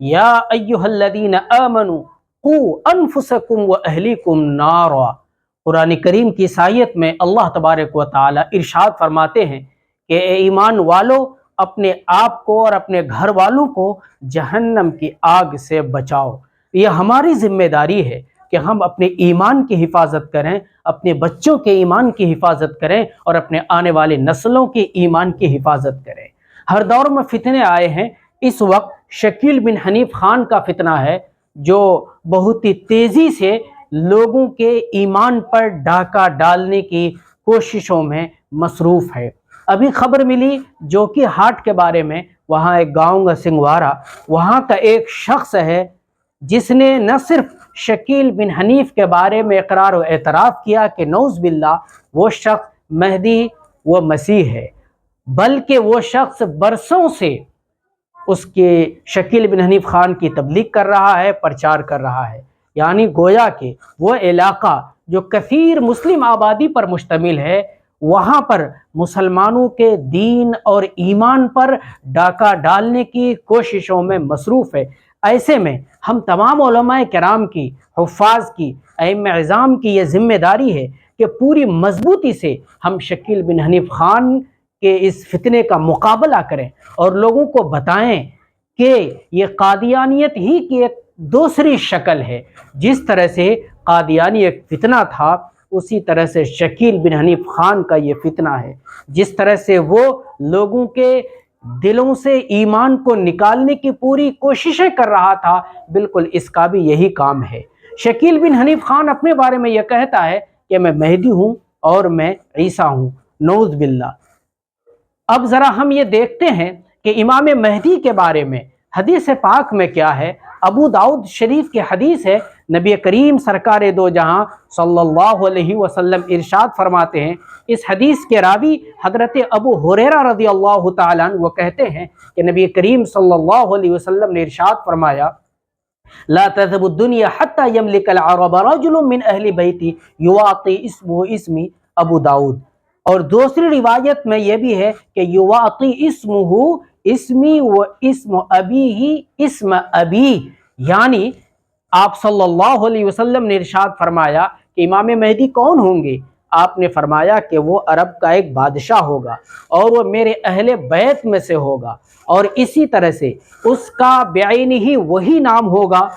یا ایھا الذین آمنوا قوا انفسکم واہلیکم نارا۔ قرآن کریم کی اس آیت میں اللہ تبارک و تعالی ارشاد فرماتے ہیں کہ اے ایمان والو، اپنے آپ کو اور اپنے گھر والوں کو جہنم کی آگ سے بچاؤ۔ یہ ہماری ذمہ داری ہے کہ ہم اپنے ایمان کی حفاظت کریں، اپنے بچوں کے ایمان کی حفاظت کریں اور اپنے آنے والے نسلوں کے ایمان کی حفاظت کریں۔ ہر دور میں فتنے آئے ہیں۔ اس وقت شکیل بن حنیف خان کا فتنہ ہے جو بہت ہی تیزی سے لوگوں کے ایمان پر ڈاکہ ڈالنے کی کوششوں میں مصروف ہے۔ ابھی خبر ملی جوکی ہاٹ کے بارے میں، وہاں ایک گاؤں سنگوارا، وہاں کا ایک شخص ہے جس نے نہ صرف شکیل بن حنیف کے بارے میں اقرار و اعتراف کیا کہ نعوذ باللہ وہ شخص مہدی و مسیح ہے، بلکہ وہ شخص برسوں سے اس کے شکیل بن حنیف خان کی تبلیغ کر رہا ہے، پرچار کر رہا ہے۔ یعنی گویا کہ وہ علاقہ جو کثیر مسلم آبادی پر مشتمل ہے، وہاں پر مسلمانوں کے دین اور ایمان پر ڈاکہ ڈالنے کی کوششوں میں مصروف ہے۔ ایسے میں ہم تمام علماء کرام کی، حفاظ کی، ائمہ اعظام کی یہ ذمہ داری ہے کہ پوری مضبوطی سے ہم شکیل بن حنیف خان کے اس فتنے کا مقابلہ کریں اور لوگوں کو بتائیں کہ یہ قادیانیت ہی کی ایک دوسری شکل ہے۔ جس طرح سے قادیانی ایک فتنہ تھا، اسی طرح سے شکیل بن حنیف خان کا یہ فتنہ ہے۔ جس طرح سے وہ لوگوں کے دلوں سے ایمان کو نکالنے کی پوری کوششیں کر رہا تھا، بالکل اس کا بھی یہی کام ہے۔ شکیل بن حنیف خان اپنے بارے میں یہ کہتا ہے کہ میں مہدی ہوں اور میں عیسیٰ ہوں، نعوذ باللہ۔ اب ذرا ہم یہ دیکھتے ہیں کہ امام مہدی کے بارے میں حدیث پاک میں کیا ہے۔ ابو داؤد شریف کی حدیث ہے، نبی کریم سرکار دو جہاں صلی اللہ علیہ وسلم ارشاد فرماتے ہیں، اس حدیث کے راوی حضرت ابو ہریرہ رضی اللہ تعالیٰ عنہ وہ کہتے ہیں کہ نبی کریم صلی اللہ علیہ وسلم نے ارشاد فرمایا، لا تذهب الدنيا حتى يملك العرب رجل من اہل بیتی یواطی اسمہ اسمی ابو داؤد۔ اور دوسری روایت میں یہ بھی ہے کہ یواطی اسمہ اسمی و اسم ابی ہی اسم ابی، یعنی آپ صلی اللہ علیہ وسلم نے ارشاد فرمایا کہ امام مہدی کون ہوں گے؟ آپ نے فرمایا کہ وہ عرب کا ایک بادشاہ ہوگا اور وہ میرے اہل بیت میں سے ہوگا، اور اسی طرح سے اس کا بعین ہی وہی نام ہوگا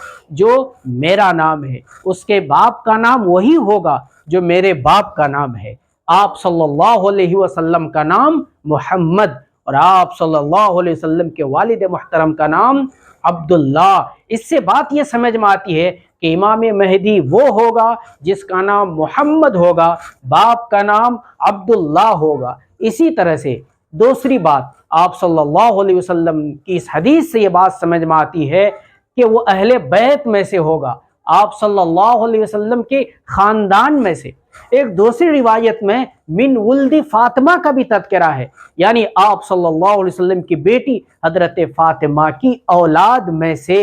جو میرا نام ہے، اس کے باپ کا نام وہی ہوگا جو میرے باپ کا نام ہے۔ آپ صلی اللہ علیہ وسلم کا نام محمد اور آپ صلی اللہ علیہ وسلم کے والد محترم کا نام عبداللہ۔ اس سے بات یہ سمجھ میں آتی ہے کہ امام مہدی وہ ہوگا جس کا نام محمد ہوگا، باپ کا نام عبداللہ ہوگا۔ اسی طرح سے دوسری بات، آپ صلی اللہ علیہ وسلم کی اس حدیث سے یہ بات سمجھ میں آتی ہے کہ وہ اہل بیت میں سے ہوگا، آپ صلی اللہ علیہ وسلم کے خاندان میں سے۔ ایک دوسری روایت میں من ولد فاطمہ کا بھی تذکرہ ہے، یعنی آپ صلی اللہ علیہ وسلم کی بیٹی حضرت فاطمہ کی اولاد میں سے۔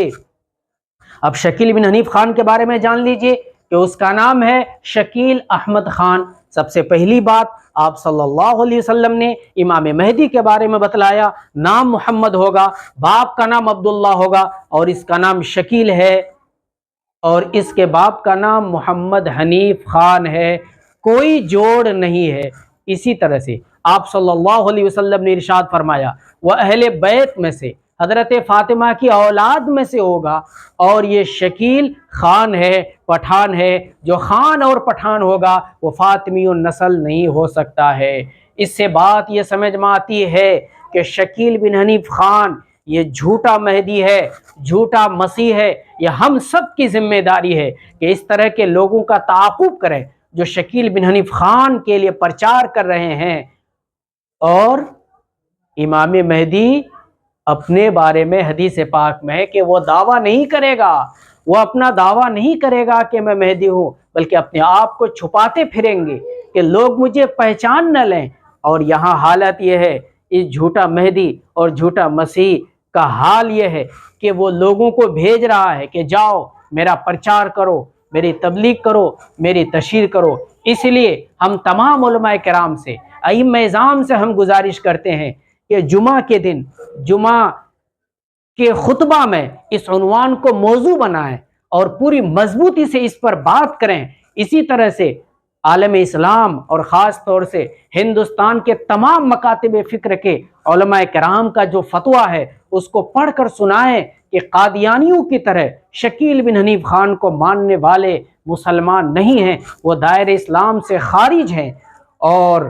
اب شکیل بن حنیف خان کے بارے میں جان لیجئے کہ اس کا نام ہے شکیل احمد خان۔ سب سے پہلی بات، آپ صلی اللہ علیہ وسلم نے امام مہدی کے بارے میں بتلایا، نام محمد ہوگا، باپ کا نام عبداللہ ہوگا اور اس کا نام شکیل ہے، اور اس کے باپ کا نام محمد حنیف خان ہے، کوئی جوڑ نہیں ہے۔ اسی طرح سے آپ صلی اللہ علیہ وسلم نے ارشاد فرمایا، وہ اہل بیت میں سے حضرت فاطمہ کی اولاد میں سے ہوگا، اور یہ شکیل خان ہے، پٹھان ہے، جو خان اور پٹھان ہوگا وہ فاطمی النسل نہیں ہو سکتا ہے۔ اس سے بات یہ سمجھ میں آتی ہے کہ شکیل بن حنیف خان یہ جھوٹا مہدی ہے، جھوٹا مسیح ہے۔ یہ ہم سب کی ذمہ داری ہے کہ اس طرح کے لوگوں کا تعاقب کریں جو شکیل بن حنیف خان کے لیے پرچار کر رہے ہیں۔ اور امام مہدی اپنے بارے میں حدیث پاک میں ہے کہ وہ دعویٰ نہیں کرے گا، وہ اپنا دعویٰ نہیں کرے گا کہ میں مہدی ہوں، بلکہ اپنے آپ کو چھپاتے پھریں گے کہ لوگ مجھے پہچان نہ لیں۔ اور یہاں حالت یہ ہے، اس جھوٹا مہدی اور جھوٹا مسیح کا حال یہ ہے کہ وہ لوگوں کو بھیج رہا ہے کہ جاؤ میرا پرچار کرو، میری تبلیغ کرو، میری تشہیر کرو۔ اس لیے ہم تمام علماء کرام سے، ائمہ اعظام سے ہم گزارش کرتے ہیں کہ جمعہ کے دن، جمعہ کہ خطبہ میں اس عنوان کو موضوع بنائیں اور پوری مضبوطی سے اس پر بات کریں۔ اسی طرح سے عالم اسلام اور خاص طور سے ہندوستان کے تمام مکاتب فکر کے علماء کرام کا جو فتویٰ ہے اس کو پڑھ کر سنائیں کہ قادیانیوں کی طرح شکیل بن حنیف خان کو ماننے والے مسلمان نہیں ہیں، وہ دائرہ اسلام سے خارج ہیں۔ اور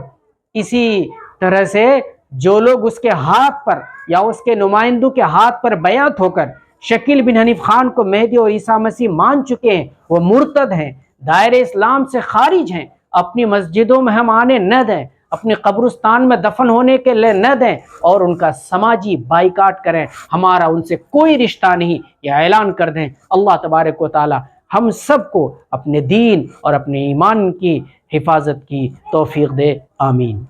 اسی طرح سے جو لوگ اس کے ہاتھ پر یا اس کے نمائندوں کے ہاتھ پر بیعت ہو کر شکیل بن حنیف خان کو مہدی اور عیسیٰ مسیح مان چکے ہیں، وہ مرتد ہیں، دائرہ اسلام سے خارج ہیں، اپنی مسجدوں میں ہم آنے نہ دیں، اپنی قبرستان میں دفن ہونے کے لیے نہ دیں، اور ان کا سماجی بائیکاٹ کریں، ہمارا ان سے کوئی رشتہ نہیں، یہ اعلان کر دیں۔ اللہ تبارک و تعالی ہم سب کو اپنے دین اور اپنے ایمان کی حفاظت کی توفیق دے، آمین۔